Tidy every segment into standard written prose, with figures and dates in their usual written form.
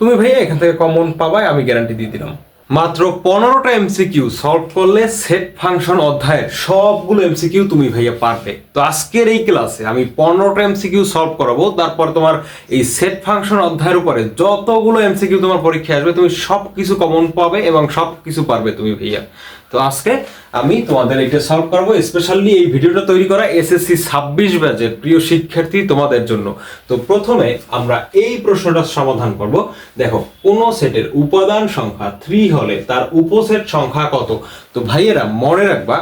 তুমি ভাইয়া এখান থেকে কমন পাবাই, আমি গ্যারান্টি দিয়ে দিলাম। মাত্র 15টা এমসিকিউ সলভ করলে সেট ফাংশন অধ্যায়ের সবগুলো এমসিকিউ তুমি ভাইয়া পারবে। তো আজকের এই ক্লাসে আমি 15টা এমসিকিউ সলভ করাবো, তারপর তোমার এই সেট ফাংশন অধ্যায়ের উপরে যতগুলো এমসিকিউ তোমার পরীক্ষায় আসবে তুমি সব কিছু কমন পাবে এবং সব কিছু পারবে তুমি ভাইয়া। তো আজকে আমি তোমাদের এটা সলভ করবো, স্পেশালি এই ভিডিওটা তৈরি করা এসএসসি 26 ব্যাচের প্রিয় শিক্ষার্থী তোমাদের জন্য। তো প্রথমে আমরা এই প্রশ্নটার সমাধান করব। দেখো, কোন সেটের উপাদান সংখ্যা 3 হলে তার উপসেট সংখ্যা কত? তো ভাইয়েরা মনে রাখবা,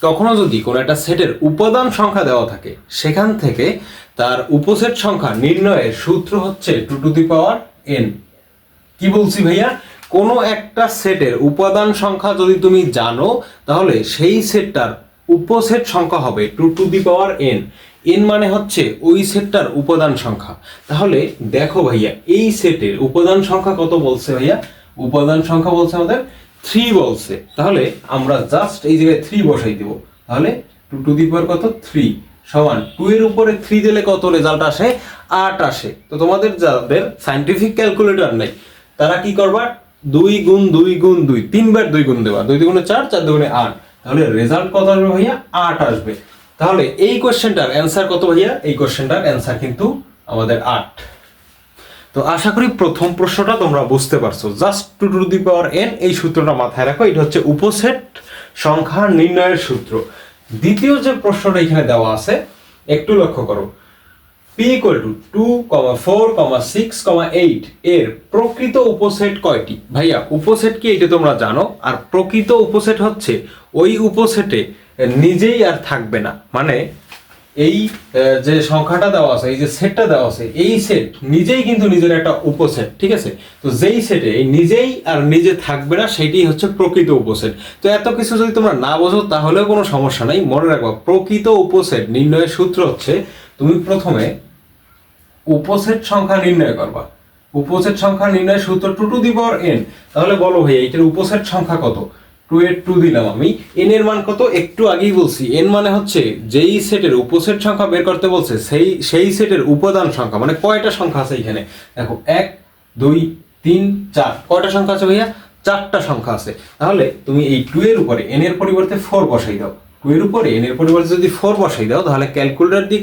কখনো যদি কোনো একটা সেটের উপাদান সংখ্যা দেওয়া থাকে সেখান থেকে তার উপসেট সংখ্যা নির্ণয়ের সূত্র হচ্ছে 2 টু দি পাওয়ার n। কি বলছি ভাইয়া? কোনো একটা সেটের উপাদান সংখ্যা যদি তুমি জানো তাহলে সেই সেটটার উপসেট সংখ্যা হবে 2 to the power n। n মানে হচ্ছে ওই সেটটার উপাদান সংখ্যা। তাহলে দেখো ভাইয়া, এই সেটের উপাদান সংখ্যা কত বলছে ভাইয়া? উপাদান সংখ্যা বলছে আমাদের 3 বলছে। তাহলে আমরা জাস্ট এই জায়গায় 3 বসাই দেব। তাহলে 2 টু দি পাওয়ার কত? 3 সমান 2 এর উপরে 3 দিলে কত রেজাল্ট আসে? 8 আসে। তো তোমাদের যাদের সায়েন্টিফিক ক্যালকুলেটর নেই তারা কি করবা? 2 গুণ 2 গুণ 2, 3 বার 2 গুণ দেবা। 2 দুগুণে 4, 4 দুগুণে 8। তাহলে রেজাল্ট কত আসবে ভাইয়া? 8 আসবে। তাহলে এই কোশ্চেনটার অ্যান্সার কত ভাইয়া? এই কোশ্চেনটার অ্যান্সার কিন্তু আমাদের 8। তো আশা করি প্রথম প্রশ্নটা তোমরা বুঝতে পারছো। Just 2 to the power n এই সূত্রটা মাথায় রাখো, এটা হচ্ছে উপসেট সংখ্যা নির্ণয়ের সূত্র। দ্বিতীয় যে প্রশ্নটা এখানে দেওয়া আছে একটু লক্ষ্য করো। p equal to 2, 4, 6, 8 এর প্রকৃত উপসেট কয়টি? ভাইয়া উপসেট কি এটা তোমরা জানো, আর প্রকৃত উপসেট হচ্ছে ওই উপসেটে নিজেই আর থাকবে না। মানে এই যে সংখ্যাটা দেওয়া আছে, এই যে সেটটা দেওয়া আছে, এই সেট নিজেই কিন্তু নিজের একটা উপসেট, ঠিক আছে? তো যেই সেটে এই নিজেই আর নিজে থাকবে না সেটাই হচ্ছে প্রকৃত উপসেট। তো এত কিছু যদি তোমরা না বোঝো তাহলেও কোনো সমস্যা নাই, মনে রাখবা প্রকৃত উপসেট নির্ণয়ের সূত্র হচ্ছে তুমি প্রথমে উপসেট সংখ্যা নির্ণয় করবা। উপসেট সংখ্যা নির্ণয়ের সূত্র 2 টু দি পাওয়ার n। তাহলে বলো ভাই এটার উপসেট সংখ্যা কত? 2 এর 2 দিলাম আমি। n এর মান কত? একটু আগেই বলছি, n মানে হচ্ছে যেই সেটের উপসেট সংখ্যা বের করতে বলছে সেই সেটের উপাদান সংখ্যা, মানে কয়টা সংখ্যা আছে এখানে দেখো, 1 2 3 4। কয়টা সংখ্যা আছে ভাইয়া? 4টা সংখ্যা আছে। তাহলে তুমি এই 2 এর উপরে n এর পরিবর্তে 4 বসাই দাও। 2 এর উপরে n এর পরিবর্তে যদি 4 বসাই দাও তাহলে ক্যালকুলেটর দিয়ে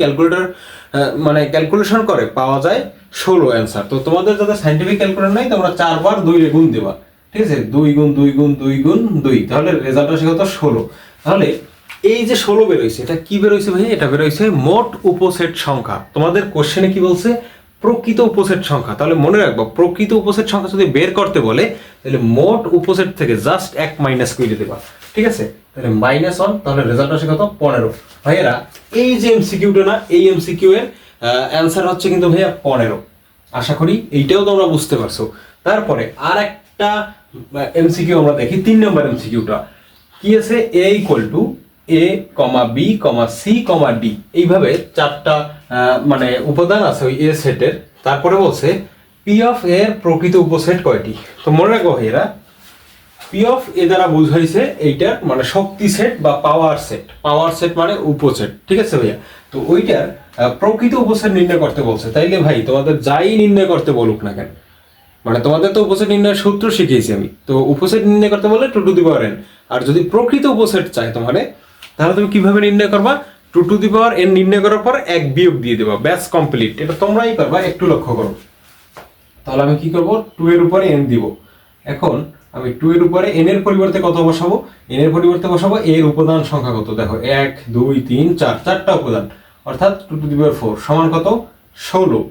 মানে ক্যালকুলেশন করে পাওয়া যায় 16 অ্যান্সার। তো তোমাদের যাদের সায়েন্টিফিক ক্যালকুলেটর নাই তোমরা 4 বার 2 এ গুণ দেবা, ঠিক আছে? 2 গুণ 2 গুণ 2 গুণ 2, তাহলে রেজাল্ট আসে কত? 16। তাহলে এই যে 16 বের হইছে, এটা কি বের হইছে ভাই? এটা বের হইছে মোট উপসেট সংখ্যা। তোমাদের কোশ্চেনে কি বলছে? প্রকৃত উপসেট সংখ্যা। তাহলে মনে রাখবা প্রকৃত উপসেট সংখ্যা যদি বের করতে বলে তাহলে মোট উপসেট থেকে জাস্ট 1 মাইনাস করে দেবা, ঠিক আছে? তাহলে -1, তাহলে রেজাল্ট আসে কত? 15। ভাইয়েরা এই যে এমসিকিউটা না, এই এমসিকিউ এর অ্যান্সার হচ্ছে কিন্তু ভাইয়া 15। আশা করি এইটাও তোমরা বুঝতে পারছো। তারপরে আর একটা এমসিকিউ আমরা দেখি, 3 নম্বর এমসিকিউটা কি আছে? a equal to a, b, c, d এইভাবে 4টা মানে উপাদান আছে ওই এ সেটের। তারপরে বলছে p অফ a এর প্রকৃত উপসেট কয়টি? তো মনে রাখো ভাইয়েরা p অফ a দ্বারা বোঝাইছে এইটার মানে শক্তি সেট বা পাওয়ার সেট। পাওয়ার সেট মানে উপসেট, ঠিক আছে ভাইয়া? তো ওইটার প্রকৃত উপসেট নির্ণয় করতে বলছে। তাইলে ভাই তোমাদের যাই নির্ণয় করতে বলুক না কেন, মানে তোমাদের তো উপসেট নির্ণয়ের সূত্র শিখিয়েছি আমি, তো উপসেট নির্ণয় করতে বলে 2 টু দি পাওয়ার n। আর যদি প্রকৃত উপসেট চাই তোমার, তাহলে তুমি কিভাবে নির্ণয় করবা? 2 টু দি পাওয়ার n নির্ণয় করার পর 1 বিয়োগ দিয়ে দেবা, ব্যাস কমপ্লিট। এটা তোমরাই পারবা, একটু লক্ষ্য করো। তাহলে আমি কি করব? 2 এর উপরে n দিব। এখন আমি 2 এর উপরে n এর পরিবর্তে কত বসাবো? n এর পরিবর্তে বসাবো এর উপাদান সংখ্যা কত? দেখো 1 2 3 4, 4টা উপাদান, অর্থাৎ 2 টু দি পাওয়ার 4 সমান কত? 16।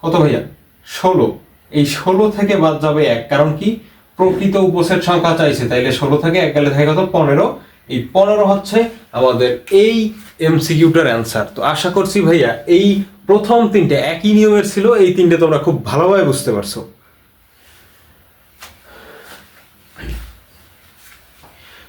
কত ভাইয়া? 16। এই 16 থেকে বাদ যাবে 1, কারণ কি? প্রকৃত উপসেট সংখ্যা চাইছে, তাইলে 16 থেকে 1 গেলে থাকে কত? 15। এই 15 হচ্ছে আমাদের এই এমসিকিউটার অ্যান্সার। তো আশা করছি ভাইয়া এই প্রথম 3টে একই নিয়মের ছিল, এই 3টে তোমরা খুব ভালোভাবে বুঝতে পারছো।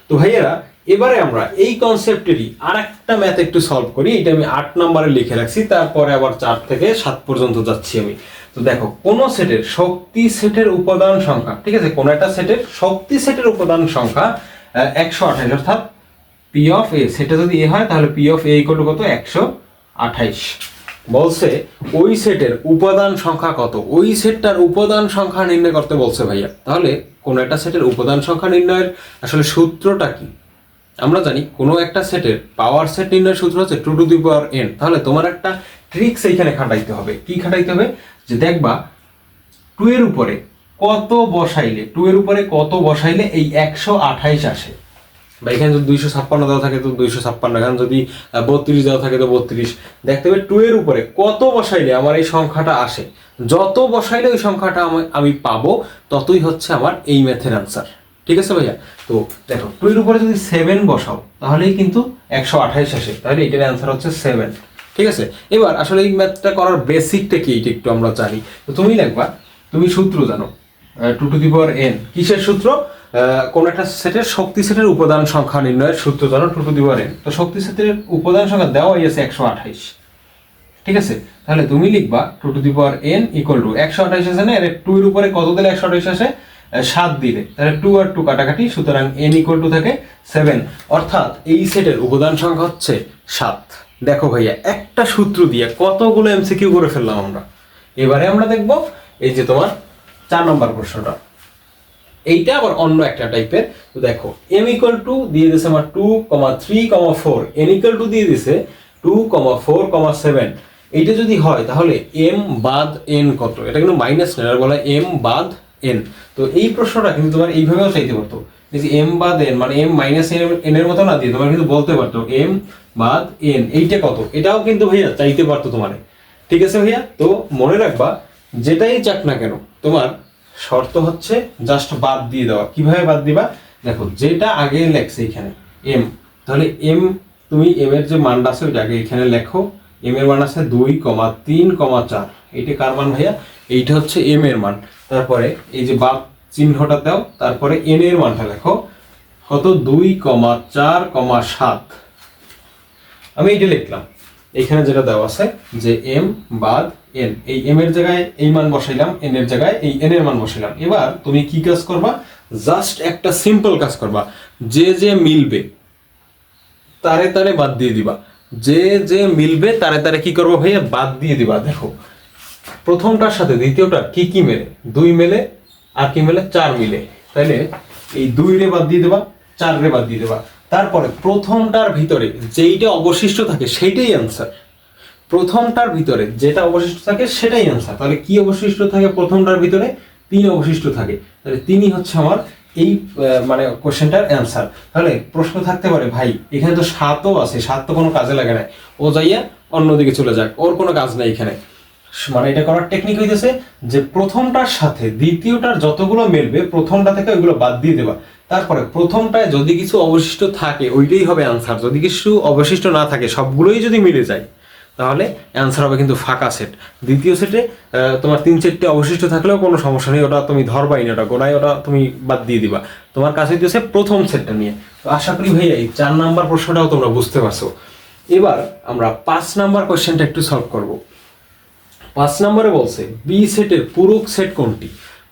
তো ভাইয়েরা এবারে আমরা এই কনসেপ্টেরই আরেকটা ম্যাথ একটু সলভ করি। এটা আমি 8 নম্বরে লিখে রাখছি, তারপরে আবার 4 থেকে 7 পর্যন্ত যাচ্ছি আমি। তো দেখো, কোন সেটের শক্তি সেটের উপাদান সংখ্যা, ঠিক আছে? কোন একটা সেটের শক্তি সেটের উপাদান সংখ্যা 128, অর্থাৎ p অফ a, সেটা যদি a হয় তাহলে p of a equal to কত? 128। বলছে ওই সেটের উপাদান সংখ্যা কত, ওই সেটটার উপাদান সংখ্যা নির্ণয় করতে বলছে ভাইয়া। তাহলে কোনো একটা সেটের উপাদান সংখ্যা নির্ণয়ের আসলে সূত্রটা কি? আমরা জানি কোনো একটা সেটের পাওয়ার সেট নির্ণয়ের সূত্র হচ্ছে 2 টু দি পাওয়ার n। তাহলে তোমার একটা ট্রিক্স এইখানে খাটাইতে হবে। কি খাটাইতে হবে? যে দেখবা 2 এর উপরে কত বসাইলে, 2 এর উপরে কত বসাইলে এই 128 আসে। বা এখানে যদি 256 দেওয়া থাকে তো 256, এখানে যদি 32 দেওয়া থাকে তো 32। দেখতে হবে 2 এর উপরে কত বসাইলে আমার এই সংখ্যাটা আসে। যত বসাইলে ওই সংখ্যাটা আমি পাবো, ততই হচ্ছে আমার এই ম্যাথের অ্যান্সার। ঠিক আছে ভাইয়া? তো দেখো 2 এর উপরে যদি 7 বসাও তাহলেই কিন্তু 128 আসে। তাহলে এটার অ্যান্সার হচ্ছে 7। ঠিক আছে? এবার আসলে এই ম্যাথটা করার বেসিকটা কি এটা একটু আমরা জানি। তো তুমি লিখবা, তুমি সূত্র জানো 2 টু দি পাওয়ার n। কিসের সূত্র? কোন একটা সেটের শক্তি সেটের উপাদান সংখ্যা নির্ণয়ের সূত্র জানো 2 টু দি পাওয়ার n। তো শক্তি সেটের উপাদান সংখ্যা দেওয়াই আছে 128। ঠিক আছে? তাহলে তুমি লিখবা 2 to the power n equal to 128 আছে না, এর 2 এর উপরে কত দিলে 128 আসে? 7 দিলে। তাহলে 2 আর 2 কাটাকাটি, সুতরাং n ইকুয়াল টু থাকে 7। অর্থাৎ এই সেটের উপাদান সংখ্যা হচ্ছে 7। দেখো ভাইয়া, একটা সূত্র দিয়ে কতগুলো এমসিকিউ করে ফেললাম আমরা। এবারে আমরা দেখব এই যে তোমার 4 নম্বর প্রশ্নটা। এইটা আবার অন্য একটা টাইপের। তো দেখো m ইকুয়াল টু দিয়ে দিয়েছে আমার 2, 3, 4, n ইকুয়াল টু দিয়ে দিয়েছে 2, 4, 7। এইটা যদি হয় তাহলে m বাদ n কত? এটা কিন্তু মাইনাস না, এটা বলা হয় m বাদ n। তো এই প্রশ্নটা কিন্তু তোমার এইভাবেও চাইতে পারতো, এই যে m বাদ n মানে m মাইনাস n এর মতো না দিয়ে তোমার কিন্তু বলতে পারতো m বাদ n এইটা কত, এটাও কিন্তু ভাইয়া চাইতে পারতো তোমার। ঠিক আছে ভাইয়া? তো মনে রাখবা, যেটাই চাক না কেন তোমার শর্ত হচ্ছে জাস্ট বাদ দিয়ে দেওয়া। কিভাবে বাদ দিবা? দেখো যেটা আগে লেখছে এখানে m, তাহলে m তুমি m এর যে মানটা আছে ওইটা আগে এখানে লেখো। m এর মান আছে 2, 3, 4। এইটা কার মান ভাইয়া? এইটা হচ্ছে m এর মান। তারপরে এই যে বাদ চিহ্নটা দাও, তারপরে n এর মানটা লেখো কত? 2, 4, 7। আমি এইটা লিখলাম। এখানে যেটা দেওয়া আছে যে m বাদ n, এই m এর জায়গায় এই মান বসাইলাম, n এর জায়গায় এই n এর মান বসাইলাম। এবার তুমি কি কাজ করবা? জাস্ট একটা সিম্পল কাজ করবা, যে যে মিলবে তারে তারে বাদ দিয়ে দিবা। যে যে মিলবে তারে তারে কি করবো ভাইয়া? বাদ দিয়ে দিবা। দেখো প্রথমটার সাথে দ্বিতীয়টার কি কি মেলে? 2 মেলে, আর কি মেলে? 4 মিলে। তাইলে এই 2 রে বাদ দিয়ে দেবা, 4 রে বাদ দিয়ে দেবা। তারপরে প্রথমটার ভিতরে যেইটা অবশিষ্ট থাকে সেইটাই অ্যান্সার। প্রথমটার ভিতরে যেটা অবশিষ্ট থাকে সেটাই অ্যান্সার। তাহলে কি অবশিষ্ট থাকে প্রথমটার ভিতরে? 3 অবশিষ্ট থাকে। তাহলে 3ই হচ্ছে আমার এই মানে কোশ্চেনটার অ্যান্সার। তাহলে প্রশ্ন থাকতে পারে, ভাই এখানে তো 7ও আছে, 7 তো কোনো কাজে লাগে না, ও যাইয়া অন্যদিকে চলে যাক, ওর কোনো কাজ নাই এখানে। মানে এটা করার টেকনিক হইতেছে যে প্রথমটার সাথে দ্বিতীয়টার যতগুলো মিলবে প্রথমটা থেকে ওইগুলো বাদ দিয়ে দেবা। তারপরে প্রথমটায় যদি কিছু অবশিষ্ট থাকে ওইটাই হবে অ্যান্সার। যদি কিছু অবশিষ্ট না থাকে, সবগুলোই যদি মিলে যায়, তাহলে অ্যান্সার হবে কিন্তু ফাঁকা সেট। দ্বিতীয় সেটে তোমার 3-4টে অবশিষ্ট থাকলেও কোনো সমস্যা নেই, ওটা তুমি ধরবাই না, ওটা গোড়ায় ওটা তুমি বাদ দিয়ে দিবা। তোমার কাছে হইতেছে প্রথম সেটটা নিয়ে। তো আশা করি ভাইয়া এই 4 নাম্বার প্রশ্নটাও তোমরা বুঝতে পারছো। এবার আমরা 5 নাম্বার কোশ্চেনটা একটু সলভ করব। 5 নম্বরে বলছে বি সেটের পূরক সেট কোনটি?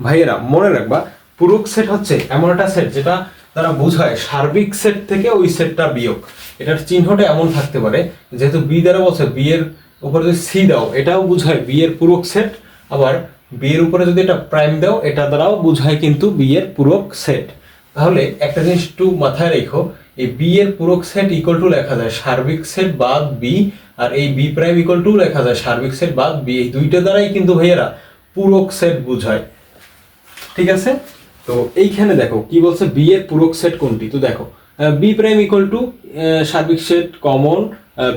ভাইয়েরা মনে রাখবা, পূরক সেট হচ্ছে এমন একটা সেট যেটা তারা বোঝায় সার্বিক সেট থেকে ওই সেটটা বিয়োগ। এটার চিহ্নটা এমন থাকতে পারে, যেহেতু বি দ্বারা বলছে বি এর উপরে যদি সি দাও এটাও বোঝায় বি এর পূরক সেট, আবার বি এর উপরে যদি এটা প্রাইম দাও এটা দ্বারাও বোঝায় কিন্তু বি এর পূরক সেট। তাহলে একটা জিনিস একটু মাথায় রেখো, এই বি এর পূরক সেট ইকুয়াল টু লেখা যায় সার্বিক সেট বাদ বি, আর এই বি প্রাইম ইকুয়াল টু লেখা যায় সার্বিক সেট বাদ বি। এই দুইটা দ্বারাই কিন্তু ভাইয়েরা পূরক সেট বোঝায়। ঠিক আছে? তো এইখানে দেখো কি বলছে, বি এর পূরক সেট কোনটি? তো দেখো বি প্রাইম ইকুয়াল টু সার্বিক সেট কমন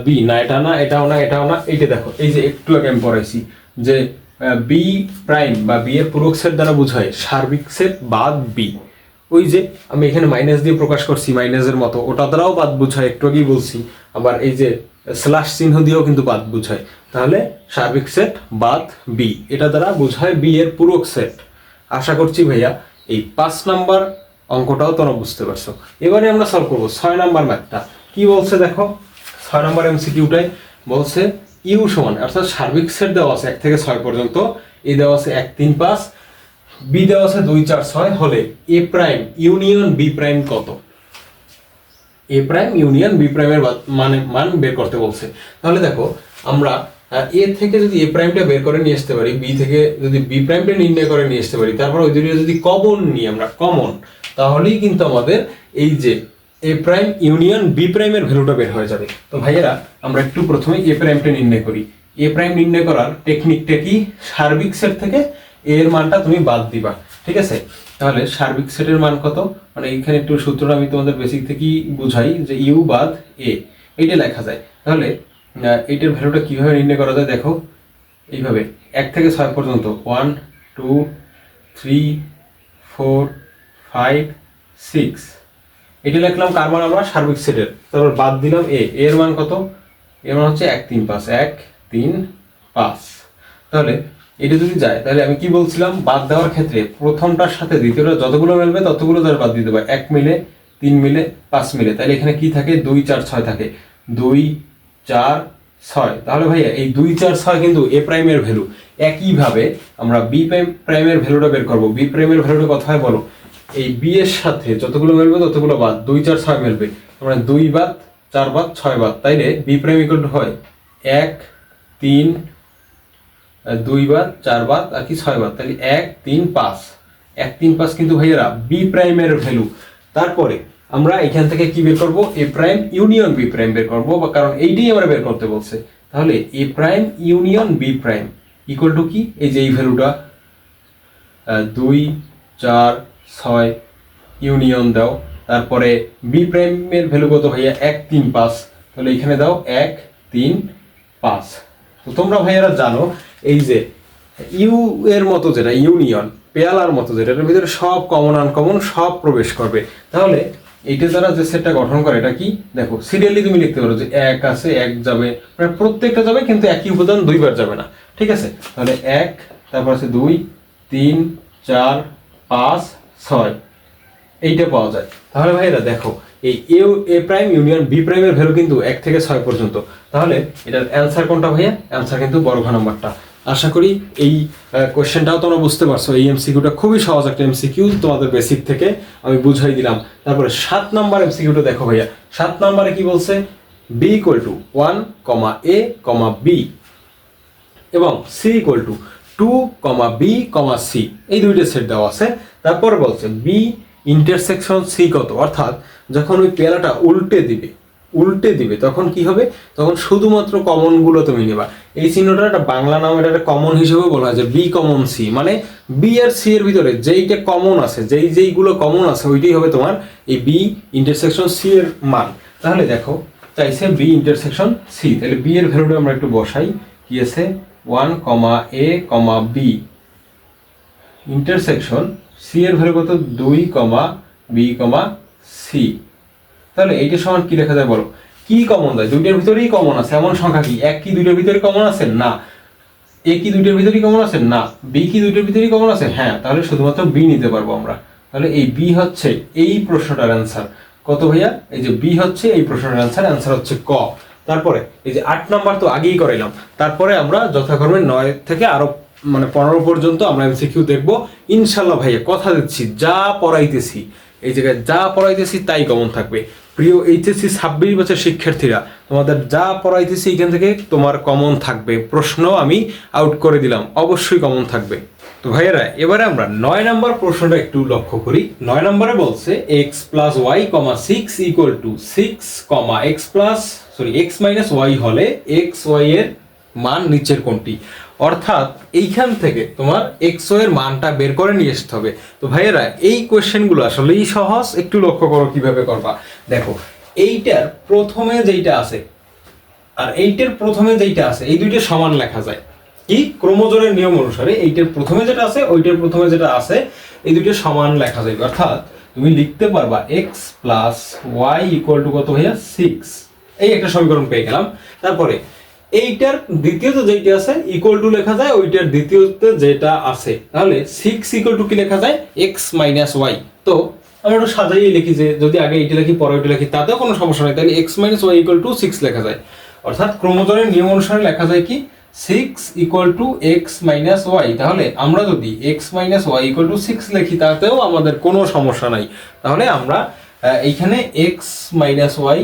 বি, না এটা না, এটাও না, এটাও না। এইটা দেখো, এই যে একটু আগে আমি পড়াইছি যে বি প্রাইম বা বি এর পূরক সেট দ্বারা বোঝায় সার্বিক সেট বাদ বি। ওই যে আমি এখানে মাইনাস দিয়ে প্রকাশ করছি মাইনাসের মতো, ওটা দ্বারাও বাদ বোঝায়, একটু আগেই বলছি। আবার এই যে স্ল্যাশ চিহ্ন দিয়েও কিন্তু বাদ বোঝায়। তাহলে সার্বিক সেট বাদ বি, এটা দ্বারা বোঝায় বি এর পূরক সেট। আশা করছি ভাইয়া এই 5 নাম্বার অঙ্কটাও তোমরা বুঝতে পারছো। এবারে আমরা সলভ করবো 6 নাম্বার ম্যাথটা। কি বলছে দেখো, 6 নাম্বার এমসিকিউটাই বলছে ইউ সমান, অর্থাৎ সার্বিক সেট দেওয়া আছে 1 থেকে 6 পর্যন্ত, এ দেওয়া আছে 1, 3, 5, বি দেওয়া আছে 2, 4, 6 হলে এ প্রাইম ইউনিয়ন বি প্রাইম কত? এ প্রাইম ইউনিয়ন বি প্রাইমের মান বের করতে বলছে। তাহলে দেখো আমরা এ থেকে যদি এ প্রাইমটা বের করে নিয়ে আসতে পারি, বি থেকে যদি বি প্রাইমটা নির্ণয় করে নিয়ে আসতে পারি, তারপর ওই দুটো যদি কমন নিই আমরা, কমন, তাহলেই কিন্তু আমাদের এই যে এ প্রাইম ইউনিয়ন বি প্রাইমের ভ্যালুটা বের হয়ে যাবে। তো ভাইয়েরা আমরা একটু প্রথমে এ প্রাইমটা নির্ণয় করি। এ প্রাইম নির্ণয় করার টেকনিকটা কি, সার্বিক সেট থেকে এ এর মানটা তুমি বাদ দিবা, ঠিক আছে? তাহলে সার্বিক সেটের মান কত, মানে এইখানে একটু সূত্রটা আমি তোমাদের বেসিক থেকেই বুঝাই, যে ইউ বাদ এ, এইটা লেখা যায়। তাহলে এইটার ভ্যালুটা কিভাবে নির্ণয় করা যায় দেখো, এইভাবে 1 থেকে 6 পর্যন্ত 1 2 3 4 5 6, এটা লিখলাম কার মান, আমরা সার্বিক সেটের। তারপর বাদ দিলাম এ, এর মান কত, এর মান হচ্ছে 1 3 5, 1 3 5। তাহলে এটা যদি যায়, তাহলে আমি কি বলছিলাম, বাদ দেওয়ার ক্ষেত্রে প্রথমটার সাথে দ্বিতীয়টা যতগুলো মিলবে ততগুলো তার বাদ দিতে হবে, 1 মিলে 3 মিলে 5 মিলে। তাহলে এখানে কি থাকে, 2 4 6 থাকে, 2 4 6। তাহলে ভাইয়া এই 2 4 6 কিন্তু এ প্রাইমের ভ্যালু। একইভাবে আমরা বি প্রাইমের ভ্যালুটা বের করবো। বি প্রাইমের ভ্যালুটা কথা হয় বলো, এই বি এর সাথে যতগুলো মিলবে ততগুলো বাদ, 2 4 6 মিলবে, আমরা 2 বাদ 4 বাদ 6 বাদ, তাইলে বি প্রাইম ইকুয়াল টু হয় 1 3 2 বাদ 4 বাদ আর কি 6 বাদ, তাহলে 1 3 5, 1 3 5 কিন্তু ভাইয়েরা বি প্রাইমের ভ্যালু। তারপরে আমরা এখান থেকে কি বের করব, A prime union B prime বের করব, কারণ এইটাই আমরা বের করতে বলছে। তাহলে A prime union B prime equal to কি, এই যে এই ভ্যালুটা 2 4 6 ইউনিয়ন দাও, তারপরে বি প্রাইমের ভ্যালু কত ভাইয়া 1 3 5, তাহলে এখানে দাও 1 3 5। তো তোমরা ভাইয়ারা জানো এই যে ইউ এর মতো যেটা ইউনিয়ন, পেয়ালার মতো যেটা, এর ভিতরে সব কমন আনকমন সব প্রবেশ করবে। তাহলে এইটা দ্বারা যে সেটটা গঠন করে এটা কি দেখো, সিরিয়ালি তুমি লিখতে পারো যে 1 আছে 1 যাবে, মানে প্রত্যেকটা যাবে কিন্তু একই উপাদান দুইবার যাবে না, ঠিক আছে? তাহলে 1, তারপর আছে 2 3 4 5 6, এইটা পাওয়া যায়। তাহলে ভাইরা দেখো এই এ প্রাইম ইউনিয়ন বি প্রাইমের ভ্যালু কিন্তু 1 থেকে 6 পর্যন্ত। তাহলে এটার অ্যান্সার কোনটা ভাইয়া, অ্যান্সার কিন্তু বড় ঘ নাম্বারটা। আশা করি এই কোশ্চেনটাও তোমরা বুঝতে পারছো। এই এমসিকিউটা খুবই সহজ একটা এমসিকিউ, তোমাদের বেসিক থেকে আমি বুঝাই দিলাম। তারপরে 7 নাম্বার এমসিকিউটা দেখো ভাইয়া, 7 নাম্বারে কি বলছে, B equal to 1, A, B এবং C equal to 2, B, C, এই দুইটা সেট দেওয়া আছে। তারপরে বলছে বি ইন্টারসেকশন সি কত, অর্থাৎ যখন ওই পেয়ালাটা উল্টে দিবে তখন কি হবে, তখন শুধুমাত্র কমন গুলো তুমি নেবা। এই চিহ্নটা একটা বাংলা নাম, এটা একটা কমন হিসেবে বলা হয় যে বি কমন সি, মানে বি আর সি এর ভিতরে যেইটা কমন আছে, যেইগুলো কমন আছে ওইটাই হবে তোমার এই বি ইন্টারসেকশন সি এর মান। তাহলে দেখো চাইছে বি ইন্টারসেকশন সি, তাহলে বি এর ভ্যালুটা আমরা একটু বসাই, কি আছে 1, এ, বি ইন্টারসেকশন সি এর ভ্যালু কত 2, বি, সি। তাহলে এইটা সমান কি লেখা যায় বলো, কি কমন দেয়, দুইটার ভিতরেই কমন আছে এমন সংখ্যা কি, এক কি দুইটার ভিতরে কমন আছে, না। এ কি দুইটার ভিতরেই কমন আছে, না। বি কি দুইটার ভিতরেই কমন আছে, হ্যাঁ। তাহলে শুধুমাত্র বি নিতে পারবো আমরা। তাহলে এই বি হচ্ছে এই প্রশ্নটার অ্যান্সার কত ভাইয়া, এই যে বি হচ্ছে এই প্রশ্নটার অ্যান্সার হচ্ছে ক। তারপরে এই যে 8 নাম্বার তো আগেই করাইলাম, তারপরে আমরা যথাক্রমে 9 থেকে আরো মানে 15 পর্যন্ত আমরা এমসিকিউ দেখবো ইনশাল্লাহ ভাইয়া, কথা দিচ্ছি। যা পড়াইতেছি এই জায়গায়, যা পড়াইতেছি তাই কমন থাকবে। প্রিয় এইচএসসি 26 বছর শিক্ষার্থীরা, তোমাদের যা পড়াইতেছি এখান থেকে তোমার কমন থাকবে। প্রশ্ন আমি আউট করে দিলাম, অবশ্যই কমন থাকবে। তো ভাইয়েরা এবারে আমরা 9 নম্বর প্রশ্নটা একটু লক্ষ্য করি। 9 নম্বরে বলছে x plus y comma 6 equal to 6 comma x minus y হলে x ওয়াই এর মান নিচের কোনটি। অর্থাৎ এইখান থেকে তোমার এক্স ওয়াই এর মানটা বের করে নিয়ে আসতে হবে। তো ভাইয়েরা এই কোয়েশ্চেনগুলো আসলেই সহজ, একটু লক্ষ্য করো কিভাবে করবা। দেখো এইটার প্রথমে যেইটা আছে আর এইটার প্রথমে যেইটা আছে, এই দুইটা সমান লেখা যায় কি, ক্রোমোজোমের নিয়ম অনুসারে এইটার প্রথমে যেটা আছে ওইটার প্রথমে যেটা আছে এই দুইটা সমান লেখা যায়। অর্থাৎ তুমি লিখতে পারবা x plus y equal to কত ভাইয়া 6, এই একটা সমীকরণ পেয়ে গেলাম। তারপরে এইটার দ্বিতীয়তে যেটা আছে ইকুয়াল টু লেখা যায় ওইটার দ্বিতীয়তে যেটা আছে, তাহলে 6 ইকুয়াল টু কি লেখা যায় x মাইনাস ওয়াই। তো আমরা একটু সাজাইয়ে লিখি যে যদি আগে এইটা লিখি পরে ওইটা লিখি তাতেও কোনো সমস্যা নেই, তাহলে x minus y equal to 6 লেখা যায়। অর্থাৎ ক্রোমোজোমের নিয়ম অনুসারে লেখা যায় কি 6 equal to x minus y. তাহলে আমরা যদি x minus y equal to 6 লিখি তাতেও আমাদের কোনো সমস্যা নাই। তাহলে আমরা এইখানে x minus y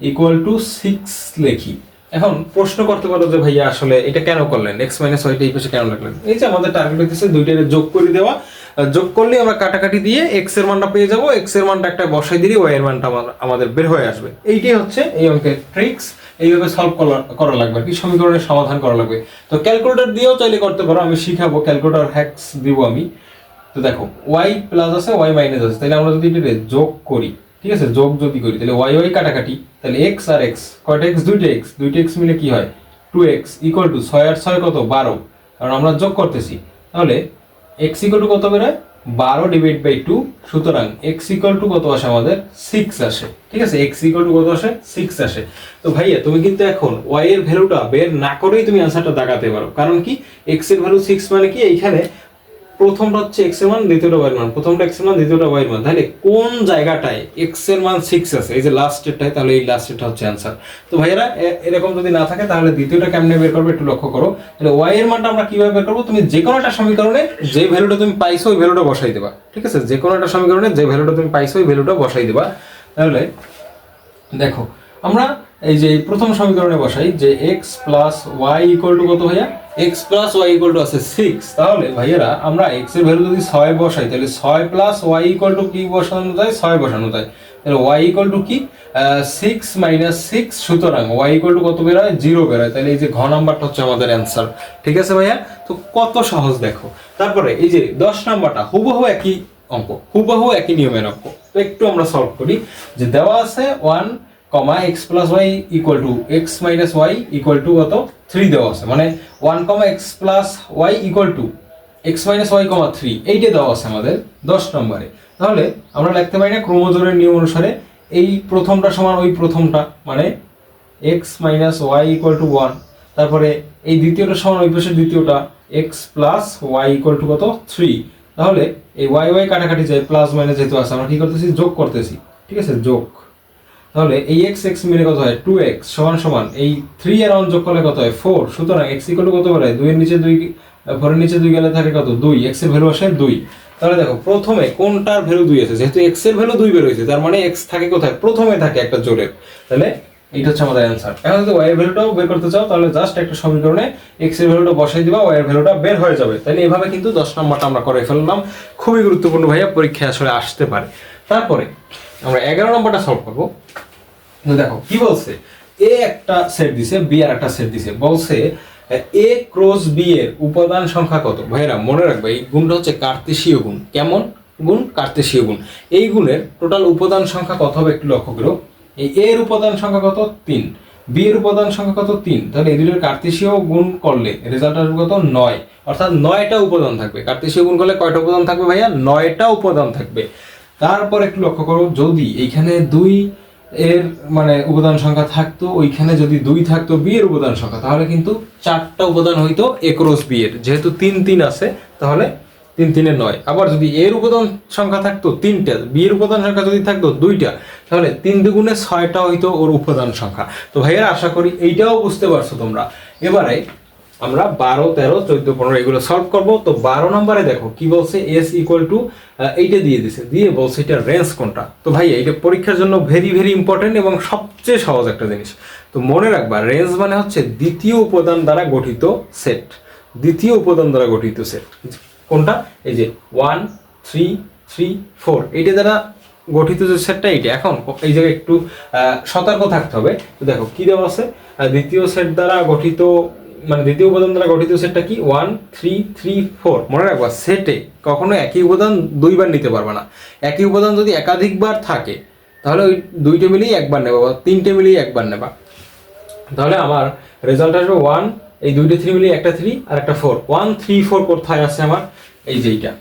equal to 6 লিখি। এখন প্রশ্ন করতে পারো যে ভাইয়া আসলে এটা কেন করলেন, এক্স মাইনাস ওয়াইটা এই পাশে কেন রাখলেন? এই যে আমাদের টার্গেট হচ্ছে দুইটারে যোগ করে দেওয়া, যোগ করলে আমরা কাটাকাটি দিয়ে এক্স এর মানটা পেয়ে যাবো, এক্স এর মানটা একটা বসাই দিলে ওয়াই এর মানটা আমাদের বের হয়ে আসবে। এইটাই হচ্ছে এই অঙ্কের ট্রিক্স। এইভাবে সলভ করা লাগবে আর কি, সমীকরণের সমাধান করা লাগবে। তো ক্যালকুলেটর দিয়েও চাইলে করতে পারো, আমি শিখাবো, ক্যালকুলেটর হ্যাক্স দিব আমি। তো দেখো ওয়াই প্লাস আছে, ওয়াই মাইনাস আছে, তাহলে আমরা যদি এটা যোগ করি, ঠিক আছে, যোগ যদি করি তাহলে ওয়াই ওয়াই কাটাকাটি, তাহলে এক্স আর এক্স, কয়টা এক্স? দুইটা এক্স মিলে কি হয়? 2x ইকুয়াল টু 6 আর 6 কত? 12, কারণ আমরা যোগ করতেছি। তাহলে এক্স ইকুয়াল টু কত বেরোয়? 12 ডিভাইড বাই 2, সুতরাং এক্স ইকুয়াল টু কত আসে আমাদের? 6 আসে। ঠিক আছে, এক্স ইকুয়াল টু কত আসে? 6 আসে। তো ভাইয়া তুমি কিন্তু এখন ওয়াই এর ভ্যালুটা বের না করেই তুমি অ্যান্সারটা দাগাতে পারো, কারণ কি এক্স এর ভ্যালু 6 মানে কি এইখানে প্রথমটা হচ্ছে এক্স এর মান, দ্বিতীয়টা ওয়াই এর মান, প্রথমটা এক্স এর মান, দ্বিতীয়টা ওয়াই এর মান, তাহলে কোন জায়গাটায় এক্স এর মান 6 আছে? এই যে লাস্টেরটায়, তাহলে এই লাস্টেরটা হচ্ছে অ্যান্সার। তো ভাইয়েরা এরকম যদি না থাকে তাহলে দ্বিতীয়টা কেমনে বের করবে একটু লক্ষ্য করো। তাহলে ওয়াই এর মানটা আমরা কিভাবে বের করবো? তুমি যে কোনো একটা সমীকরণে যে ভ্যালুটা তুমি পাইছো ওই ভ্যালুটা বসাই দেবা। ঠিক আছে, যে কোনো একটা সমীকরণে যে ভ্যালুটা তুমি পাইছো ওই ভ্যালুটা বসাই দেবা। তাহলে দেখো আমরা এই যে প্রথম সমীকরণে বসাই যে x plus y equal to কত ভাইয়া? X plus y equal to আছে 6। তাহলে ভাইয়েরা আমরা এক্স এর ভ্যালু যদি 6 বসাই, তাহলে 6 প্লাস ওয়াই ইকুয়াল টু কি বসানো যায়? 6 বসানো যায়। তাহলে ওয়াই ইকুয়াল টু কি? 6 মাইনাস 6, সুতরাং ওয়াই ইকুয়াল টু কত বেরোয়? 0 বেরোয়। তাহলে এই যে ঘ নাম্বারটা হচ্ছে আমাদের অ্যান্সার। ঠিক আছে ভাইয়া, তো কত সহজ দেখো। তারপরে এই যে 10 নাম্বারটা হুবহু একই অঙ্ক, হুবহু একই নিয়মের অঙ্ক। তো একটু আমরা সলভ করি। যে দেওয়া আছে 1 comma x plus y equal to x minus y equal to কত? 3 দেওয়া আছে, মানে 1 comma x plus y equal to x minus y comma 3, এইটা দেওয়া আছে আমাদের 10 নম্বরে। তাহলে আমরা লিখতে পারি না ক্রোমোজোমের নিয়ম অনুসারে এই প্রথমটা সমান ওই প্রথমটা, মানে x minus y equal to 1, তারপরে এই দ্বিতীয়টা সমান ওই পাশের দ্বিতীয়টা x plus y equal to কত? 3। তাহলে এই ওয়াই ওয়াই কাটাকাটি যায়, প্লাস মাইনাস যেহেতু আছে আমরা কি করতেছি? যোগ করতেছি। ঠিক আছে, যোগ। তাহলে এই এক্স এক্স মিলে কত হয়? 2x সমান সমান এই 3 এর 1 যোগ করলে কত হয়? 4। সুতরাং x ইকুয়াল টু কত বের হয়? 2 এর নিচে 2, 4 এর নিচে 2 গেলে থাকে কত? 2। x এর ভ্যালু আসে 2। তাহলে দেখো প্রথমে কোনটার ভ্যালু 2 আছে? যেহেতু x এর ভ্যালু 2 বের হয়েছে, তার মানে x থাকে কোথায়? প্রথমে থাকে একটা জোড়ের। তাহলে এইটা হচ্ছে আমাদের অ্যান্সার। এখন যদি y এর ভ্যালুটাও বের করতে চাও তাহলে জাস্ট একটা সমীকরণে x এর ভ্যালুটা বসাই দিবা, y এর ভ্যালুটা বের হয়ে যাবে। তাহলে এভাবে কিন্তু 10 নম্বরটা আমরা করে ফেললাম। খুবই গুরুত্বপূর্ণ ভাইয়া, পরীক্ষায় আসলে আসতে পারে। তারপরে আমরা 11 নম্বরটা সলভ করব। দেখো কি বলছে, এ একটা সেট দিছে, বি আর একটা সেট দিছে, বলছে এ ক্রস বি এর উপাদান সংখ্যা কত? ভাইরা মনে রাখবে এই গুণটা হচ্ছে কার্তেশীয় গুণ। কেমন গুণ? কার্তেশীয় গুণ। এই গুণের টোটাল উপাদান সংখ্যা কত হবে একটু লক্ষ্য করো। এই এ এর উপাদান সংখ্যা কত? 3, বি এর উপাদান সংখ্যা কত? 3। তাহলে এই দুটোর কার্তেশীয় গুণ করলে রেজাল্ট আসবে কত? 9, অর্থাৎ 9টা উপাদান থাকবে। কার্তেশীয় গুণ করলে কয়টা উপাদান থাকবে ভাইয়া? 9টা উপাদান থাকবে। তারপর একটু লক্ষ্য করো, যদি এইখানে 2 এর মানে উপাদান সংখ্যা থাকতো, ওইখানে যদি 2 থাকতো বি এর উপাদান সংখ্যা, তাহলে কিন্তু 4টা উপাদান হইতো এ ক্রস বি এর। যেহেতু 3 3 আছে, তাহলে 3 3 এর 9। আবার যদি এর উপাদান সংখ্যা থাকতো 3টা, বি এর উপাদান সংখ্যা যদি থাকতো 2টা, তাহলে 3 দুগুণে 6টা হইতো ওর উপাদান সংখ্যা। তো ভাইয়েরা আশা করি এইটাও বুঝতে পারছো তোমরা। এবারে আমরা 12, 13, 14, 15 এগুলো সলভ করব। তো 12 নম্বরে দেখো কি বলছে, এস ইকুয়াল টু এইটা দিয়ে দিছে, দিয়ে বলছে এটা রেঞ্জ কোনটা। তো ভাই এটা পরীক্ষার জন্য ভেরি ভেরি ইম্পর্টেন্ট এবং সবচেয়ে সহজ একটা জিনিস। তো মনে রাখবা রেঞ্জ মানে হচ্ছে দ্বিতীয় উপাদান দ্বারা গঠিত সেট। দ্বিতীয় উপাদান দ্বারা গঠিত সেট কোনটা? এই যে 1 3 3 4, এইটা দ্বারা গঠিত যে সেটটা এইটা। এখন এই জায়গায় একটু সতর্ক থাকতে হবে। তো দেখো কি দেওয়া আছে, দ্বিতীয় সেট দ্বারা গঠিত, মানে দ্বিতীয় উপাদান দ্বারা গঠিত সেটটা কি? 1 3 3 4। মনে রাখবা সেটে কখনো একই উপাদান দুইবার নিতে পারবে না। একই উপাদান যদি একাধিকবার থাকে তাহলে ওই দুইটা মিলিয়ে একবার নেবা বা তিনটে মিলিয়ে একবার নেবা। তাহলে আমার রেজাল্ট আসবে 1, এই দুইটা 3 মিলিয়ে একটা 3 আর একটা 4। 1 3 4 কোথায় আছে আমার? এই যে এইটা।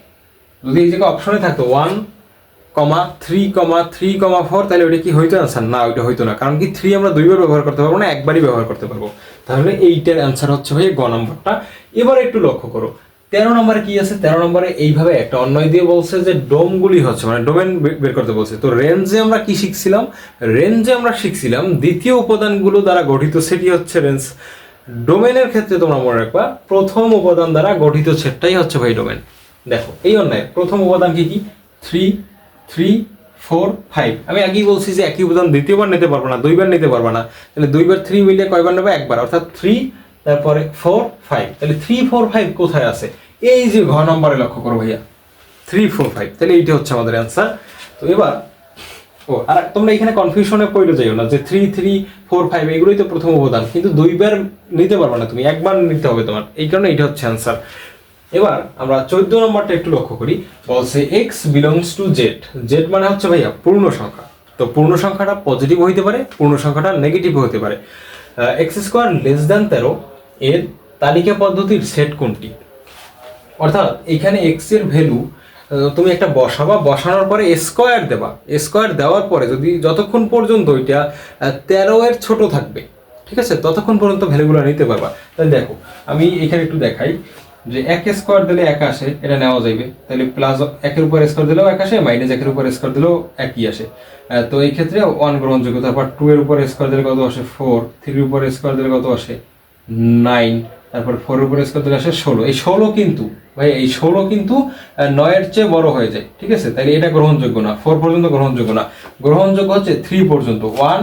যদি এই জায়গায় অপশনে থাকতো 1, 3, 3, 4, তাহলে ওইটা কি হইতো অ্যান্সার? না, ওইটা হইতো না। কারণ কি 3 আমরা দুইবার ব্যবহার করতে পারবো না, একবারই ব্যবহার করতে পারবো। তাহলে এইটার অ্যান্সার হচ্ছে ভাই গ নম্বরটা। এবার একটু লক্ষ্য করো 13 নম্বরে কি আছে। 13 নম্বরে এইভাবে একটা অন্যয় দিয়ে বলছে যে ডোমগুলি হচ্ছে, মানে ডোমেন বের করতে বলছে। তো রেঞ্জে আমরা কি শিখছিলাম? রেঞ্জে আমরা শিখছিলাম দ্বিতীয় উপাদানগুলো দ্বারা গঠিত সেটই হচ্ছে রেঞ্জ। ডোমেনের ক্ষেত্রে তোমরা মনে রাখবা প্রথম উপাদান দ্বারা গঠিত সেটটাই হচ্ছে ভাই ডোমেন। দেখো এই অন্যায় প্রথম উপাদান কি কি? 3 3 5 আমি আগেই বলছি যে একই উপাদান দ্বিতীয়বার নিতে পারবো না, দুইবার নিতে পারবো না, তাহলে দুইবার 3 মিলিয়ে কয়বার নেবে? একবার, অর্থাৎ 3 তারপরে 4 5। তাহলে 3 4 5 কোথায় আছে? এই যে ঘ নম্বরে লক্ষ্য করো ভাইয়া, 3 4 5। তাহলে এইটা হচ্ছে আমাদের অ্যান্সার। তো এবার আর তোমরা এখানে কনফিউশনে পড়ে যাইও না যে 3 3 4 5 এগুলোই তো প্রথম উপাদান, কিন্তু দুইবার নিতে পারবে না তুমি, একবার নিতে হবে তোমার, এই কারণে এটা হচ্ছে অ্যান্সার। এবার আমরা 14 নম্বরটা একটু লক্ষ্য করি, বলছে x belongs to z। z মানে হচ্ছে ভাইয়া পূর্ণ সংখ্যা। তো পূর্ণ সংখ্যাটা পজিটিভ হইতে পারে, পূর্ণ সংখ্যাটা নেগেটিভ হতে পারে। x² লেস দ্যান 13 এর তালিকা পদ্ধতির সেট কোনটি? অর্থাৎ এখানে x এর ভ্যালু তুমি একটা বসাবা, বসানোর পরে স্কোয়ার দেবা, স্কোয়ার দেওয়ার পরে যদি যতক্ষণ পর্যন্ত ওইটা 13 এর ছোট থাকবে, ঠিক আছে, ততক্ষণ পর্যন্ত ভ্যালুগুলো নিতে পারবা। তাহলে দেখো আমি এখানে একটু দেখাই যে 1 স্কোয়ার দিলে 1 আসে, এটা নেওয়া যাবে। তাহলে প্লাস 1 এর উপর স্কোয়ার দিলেও 1 আসে, মাইনাস 1 এর উপর স্কোয়ার দিলেও একই আসে। তো এই ক্ষেত্রে 1 গ্রহণযোগ্য। তারপর 2 এর উপর স্কোয়ার দিলে কত আসে? 4। 3 এর উপর স্কোয়ার দিলে কত আসে? 9। তারপর 4 এর উপর স্কোয়ার দিলে আসে 16। এই 16 কিন্তু ভাই, এই 16 কিন্তু 9 এর চেয়ে বড় হয়ে যায়, ঠিক আছে। তাহলে এটা গ্রহণযোগ্য না, 4 পর্যন্ত গ্রহণযোগ্য না। গ্রহণযোগ্য হচ্ছে 3 পর্যন্ত, 1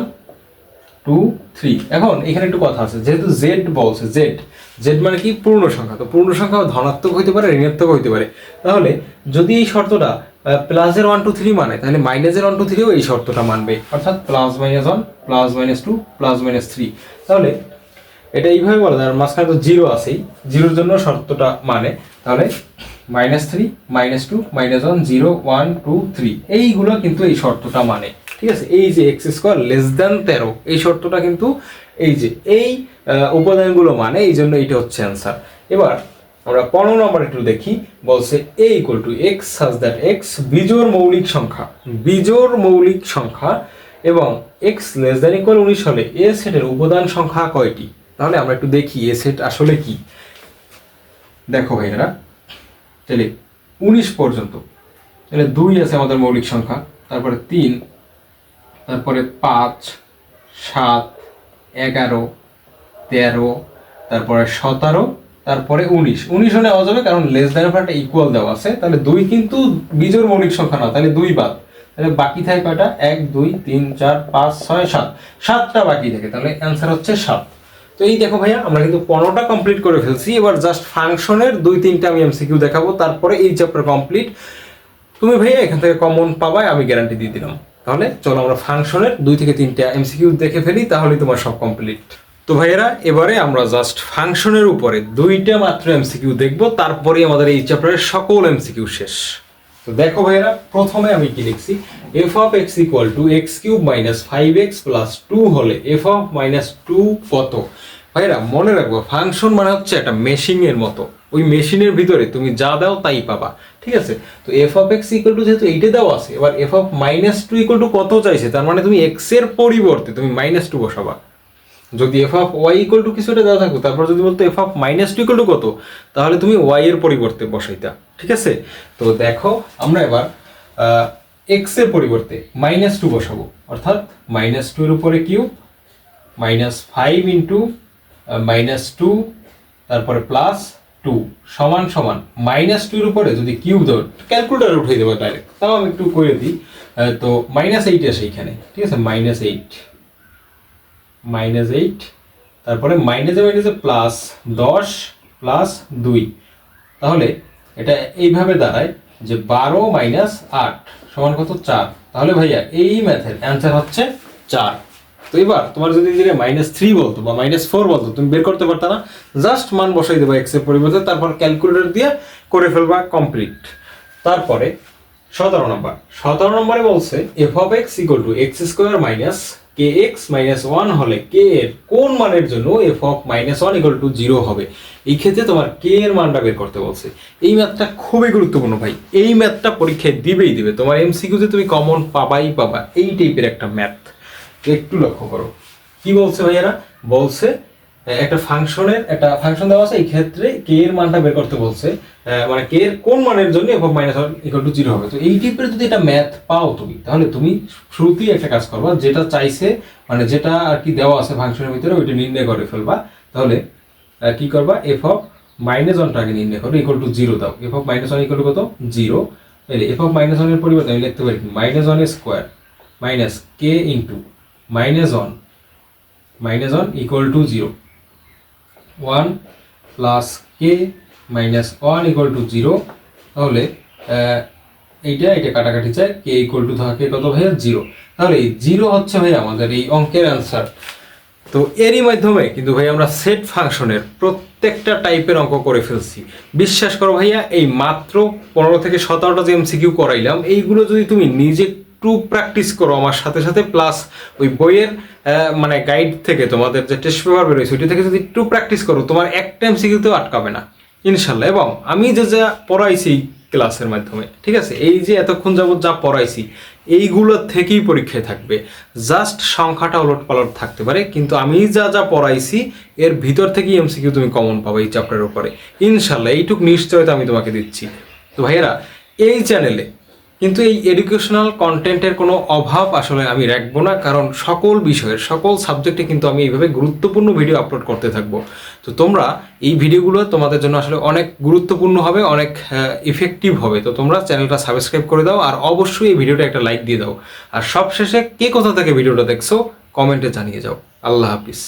2 3। এখন এখানে একটু কথা আছে, যেহেতু জেড বলছে, জেড জেড মানে কি? পূর্ণ সংখ্যা। তো পূর্ণ সংখ্যা ধনাত্মক হইতে পারে, ঋণাত্মক হইতে পারে। তাহলে যদি এই শর্তটা প্লাসের 1 2 3 মানে, তাহলে মাইনাসের 1 2 3ও এই শর্তটা মানবে, অর্থাৎ plus minus 1 plus minus 2 plus minus 3। তাহলে এটা এইভাবে বলা যায়, আর মাঝখানে তো জিরো আছেই, জিরোর জন্য শর্তটা মানে। তাহলে -3 -2 -1 0 1 2 3 এইগুলো কিন্তু এই শর্তটা মানে, ঠিক আছে। এই যে x² লেস দ্যান 13 এই শর্তটা কিন্তু এই যে এই উপাদানগুলো মানে, এই জন্য এইটা হচ্ছে অ্যান্সার। এবার আমরা 15 নম্বর একটু দেখি, বলছে a = x such that x বিজোড় মৌলিক সংখ্যা, বিজোড় মৌলিক সংখ্যা এবং x <= 19 হলে a সেটের উপাদান সংখ্যা কয়টি? তাহলে আমরা একটু দেখি এ সেট আসলে কি। দেখো ভাইয়েরা, তাহলে 19 পর্যন্ত, তাহলে 2 আছে আমাদের মৌলিক সংখ্যা, তারপরে 3, তারপরে 5 7 11 13, তারপরে 17, তারপরে 19 হলে নেওয়া যাবে, কারণ লেস দ্যান একটা ইকুয়াল দেওয়া আছে। তাহলে 2 কিন্তু বিজোড় মৌলিক সংখ্যা না, তাহলে 2 বাদ। তাহলে বাকি থাকে কয়টা? 1 2 3 4 5 6 7, 7টা বাকি থাকে। তাহলে অ্যান্সার হচ্ছে 7। তো এই দেখো ভাইয়া, আমরা কিন্তু 15টা কমপ্লিট করে ফেলছি। এবার জাস্ট ফাংশনের 2-3টা আমি এমসিকিউ দেখাবো, তারপরে এই চ্যাপ্টার কমপ্লিট। তুমি ভাইয়া এখান থেকে কমন পাবাই, আমি গ্যারান্টি দিয়ে দিলাম। তাহলে চলো আমরা ফাংশনের 2 থেকে 3টা এমসিকিউ দেখে ফেলি, তাহলেই তোমার সব কমপ্লিট। তো ভাইয়েরা, এবারে আমরা জাস্ট ফাংশনের উপরে 2টা মাত্র এমসিকিউ দেখবো, তারপরে আমাদের এই চ্যাপ্টারের সকল এমসিকিউ শেষ। তো দেখো ভাইয়েরা, প্রথমে আমি কি লিখছি, f(x) = x³ - 5x + 2 হলে f(-2) কত? ভাইয়েরা মনে রাখবো, ফাংশন মানে হচ্ছে একটা মেশিনের মতো, ওই মেশিনের ভিতরে তুমি যা দাও তাই পাবা, ঠিক আছে। তো f(x) যেহেতু এইটা দেওয়া আছে, এবার f(-2) কত চাইছে, তার মানে তুমি x এর পরিবর্তে তুমি -2 বসাবা। যদি f(y) কিছুটা দেওয়া থাকতো, তারপর যদি বলতো f(-2) কত, তাহলে তুমি y এর পরিবর্তে বসাইতা, ঠিক আছে। তো দেখো আমরা এবার x এর পরিবর্তে -2 বসাবো, অর্থাৎ -2 এর উপরে কিউব, -5 * -2, তারপরে +2 সমান সমান -2 এর উপরে যদি কিউব দাও, ক্যালকুলেটরে উঠিয়ে দেবো ডাইরেক্ট, তাও আমি একটু করে দিই। তো -8 আসে এখানে, ঠিক আছে, -8, তারপরে মাইনাসে +10 + 2, তাহলে এটা এইভাবে দাঁড়ায় যে 12 - 8 সমান কত? 4। তাহলে ভাইয়া এই ম্যাথের অ্যান্সার হচ্ছে 4। তো এবার তোমার যদি -3 বলতো বা -4 বলতো, তুমি বের করতে পারতা না, জাস্ট মান বসাই দেবা x এর পরিবর্তে, তারপর ক্যালকুলেটর দিয়ে করে ফেলবা কমপ্লিট। তারপরে 17 নম্বরে বলছে f(x) = x² - kx - 1 হলে k এর কোন মানের জন্য f(-1) = 0 হবে? এই ক্ষেত্রে তোমার k এর মানটা বের করতে বলছে। এই ম্যাথটা খুবই গুরুত্বপূর্ণ ভাই, এই ম্যাথটা পরীক্ষায় দিবেই দিবে, তোমার এমসিকিউতে তুমি কমন পাবাই পাবা, এই টাইপের একটা ম্যাথ। একটু লক্ষ্য করো কি বলছে ভাইয়ারা, বলছে একটা ফাংশন দেওয়া আছে, এই ক্ষেত্রে k এর মানটা বের করতে বলছে, মানে k এর কোন মানের জন্য f(-1) = 0 হবে। তো এই টাইপের যদি এটা ম্যাথ পাও তুমি, তাহলে তুমি শুরুতেই একটা কাজ করবা, যেটা চাইছে মানে যেটা আর কি দেওয়া আছে ফাংশনের ভিতরে, ওইটা নির্ণয় করে ফেলবা। তাহলে কি করবা, f(-1) আগে নির্ণয় করো, = 0 দাও, f(-1) = কত? 0। তাহলে এফ অফ মাইনাস ওয়ানের পরিবর্তে আমি লিখতে পারি minus one square minus K into minus one equal to 0, 1 plus K minus one equal to 0। তাহলে এইটা কাটাকাটি চায়, কে ইকুয়াল টু থাকে কত ভাইয়া 0। তাহলে এই 0 হচ্ছে ভাই আমাদের এই অঙ্কের অ্যান্সার। তো এরই মাধ্যমে কিন্তু ভাই আমরা সেট ফাংশনের প্রত্যেকটা টাইপের অঙ্ক করে ফেলছি। বিশ্বাস করো ভাইয়া, এই মাত্র 15 থেকে 17টা যে এমসিকিউ করাইলাম, এইগুলো যদি তুমি নিজে একটু প্র্যাকটিস করো আমার সাথে সাথে, প্লাস ওই বইয়ের মানে গাইড থেকে তোমাদের যে টেস্ট পেপার বেরোয়েছে ওইটা থেকে যদি একটু প্র্যাকটিস করো, তোমার একটা এমসিকিউতেও আটকাবে না ইনশাল্লাহ। এবং আমি যা পড়াইছি ক্লাসের মাধ্যমে, ঠিক আছে, এই যে এতক্ষণ যাবত যা পড়াইছি এইগুলো থেকেই পরীক্ষায় থাকবে। জাস্ট সংখ্যাটা ওলট পালট থাকতে পারে, কিন্তু আমি যা পড়াইছি এর ভিতর থেকেই এমসিকিউ তুমি কমন পাবে এই চ্যাপ্টারের উপরে ইনশাল্লাহ, এইটুক নিশ্চয়তা আমি তোমাকে দিচ্ছি। তো ভাইয়েরা, এই চ্যানেলে কিন্তু এই এডুকেশনাল কন্টেন্টের কোনো অভাব আসলে আমি রাখবো না, কারণ সকল বিষয়ের সকল সাবজেক্টে কিন্তু আমি এইভাবে গুরুত্বপূর্ণ ভিডিও আপলোড করতে থাকবো। তো তোমরা এই ভিডিওগুলো তোমাদের জন্য আসলে অনেক গুরুত্বপূর্ণ হবে, অনেক ইফেক্টিভ হবে। তো তোমরা চ্যানেলটা সাবস্ক্রাইব করে দাও, আর অবশ্যই এই ভিডিওটা একটা লাইক দিয়ে দাও। আর সবশেষে কে কোথা থেকে ভিডিওটা দেখছো কমেন্টে জানিয়ে যাও। আল্লাহ হাফিজ।